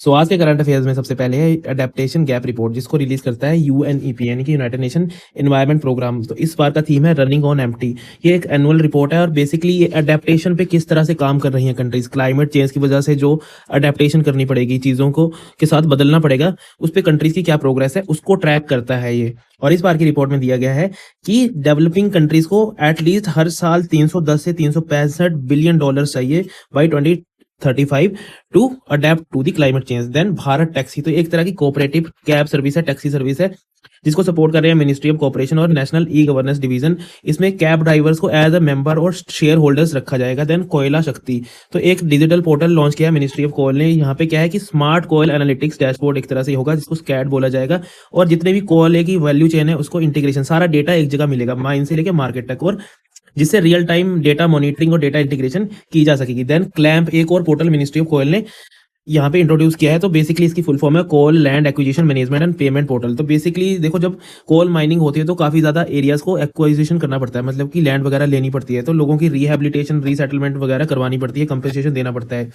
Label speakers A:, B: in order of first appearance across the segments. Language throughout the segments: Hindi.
A: सो आज के करंट अफेयर्स में सबसे पहले है अडेप्टेशन गैप रिपोर्ट, जिसको रिलीज करता है यूएनईपी यानी कि यूनाइटेड नेशन एनवायरनमेंट प्रोग्राम। तो इस बार का थीम है रनिंग ऑन एम्प्टी। ये एक एनुअल रिपोर्ट है और बेसिकली ये अडेप्टेशन पे किस तरह से काम कर रही हैं कंट्रीज। क्लाइमेट चेंज की वजह से जो अडेप्टेशन करनी पड़ेगी, चीज़ों को के साथ बदलना पड़ेगा, उस पर कंट्रीज की क्या प्रोग्रेस है उसको ट्रैक करता है ये। और इस बार की रिपोर्ट में दिया गया है कि डेवलपिंग कंट्रीज को एटलीस्ट हर साल 310 से 365 बिलियन डॉलर चाहिए by 2035 to adapt to the climate change. Then Bharat taxi, तो एक तरह की कोऑपरेटिव कैब सर्विस है, टैक्सी सर्विस है, जिसको सपोर्ट कर रहे हैं मिनिस्ट्री ऑफ कोऑपरेशन और नेशनल ई गवर्नेंस डिवीजन। इसमें कैब ड्राइवर्स को एज अ मेंबर और शेयर होल्डर्स रखा जाएगा। देन कोयला शक्ति, तो एक डिजिटल पोर्टल लॉन्च किया है मिनिस्ट्री ऑफ कोयल ने। यहाँ पे क्या है कि स्मार्ट कोयल एनालिटिक्स डैशबोर्ड एक तरह से होगा, जिसको स्कैट बोला जाएगा, और जितने भी कोयले की वैल्यू चेन है उसको इंटीग्रेशन, सारा डेटा एक जगह मिलेगा, माइन से लेके मार्केट तक, और जिससे रियल टाइम डेटा मॉनिटरिंग और डेटा इंटीग्रेशन की जा सकेगी। देन क्लैंप, एक और पोर्टल मिनिस्ट्री ऑफ कोयल ने यहाँ पे इंट्रोड्यूस किया है। तो बेसिकली इसकी फुल फॉर्म है coal land acquisition management and payment portal. तो बेसिकली देखो, जब कोल माइनिंग होती है तो काफी ज्यादा एरियाज को एक्वाइजिशन करना पड़ता है, मतलब कि लैंड वगैरह लेनी पड़ती है, तो लोगों की रिहेबिलिटेशन, रीसेटलमेंट वगैरह करवानी पड़ती है, कंपनसेशन देना पड़ता है।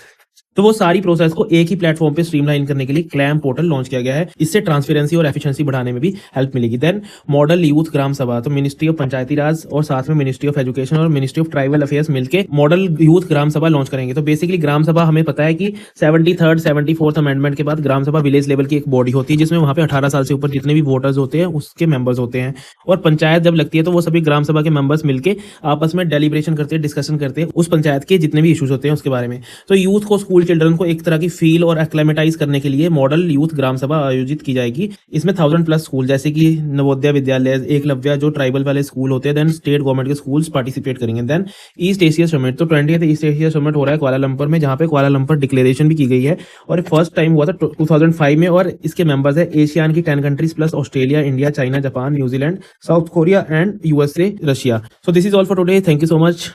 A: तो वो सारी प्रोसेस को एक ही प्लेटफॉर्म पे स्ट्रीमलाइन करने के लिए क्लैंप पोर्टल लॉन्च किया गया है। इससे ट्रांसपेरेंसी और एफिशिएंसी बढ़ाने में भी हेल्प मिलेगी। देन मॉडल यूथ ग्राम सभा, तो मिनिस्ट्री ऑफ पंचायती राज और साथ में मिनिस्ट्री ऑफ एजुकेशन और मिनिस्ट्री ऑफ ट्राइबल अफेयर्स मिलकर मॉडल यूथ ग्राम सभा लॉन्च करेंगे। तो बेसिकली ग्राम सभा, हमें पता है कि 73rd 74th अमेंडमेंट के बाद ग्राम सभा विलेज लेवल की एक बॉडी होती है, जिसमें वहां पे 18 साल से ऊपर जितने भी वोटर्स होते हैं उसके मेंबर्स होते हैं। और पंचायत जब लगती है तो वो सभी ग्राम सभा के मेंबर्स मिलकर आपस में डेलिब्रेशन करते हैं, डिस्कशन करते हैं उस पंचायत के जितने भी इश्यूज होते हैं उसके बारे में। तो यूथ को, स्कूल चिल्ड्रन को एक तरह की फील और एक्लेमेटाइज करने के लिए मॉडल यूथ ग्राम सभा आयोजित की जाएगी। इसमें 1000+ स्कूल जैसे कि नवोदय विद्यालय, एकलव्य जो ट्राइबल वाले स्कूल होते हैं, देन स्टेट गवर्नमेंट के स्कूल्स पार्टिसिपेट करेंगे। देन ईस्ट एशिया समिट, तो 20th ईस्ट एशिया समिट हो रहा है कुआलालंपुर में, जहां पे कुआलालंपुर डिक्लेरेशन भी की गई है और फर्स्ट टाइम हुआ था 2005 में। और इसके मेंबर्स है एशियान की 10 countries plus Australia, India, China, Japan, New Zealand, south Korea and USA, Russia. So this is all for today, thank you so much.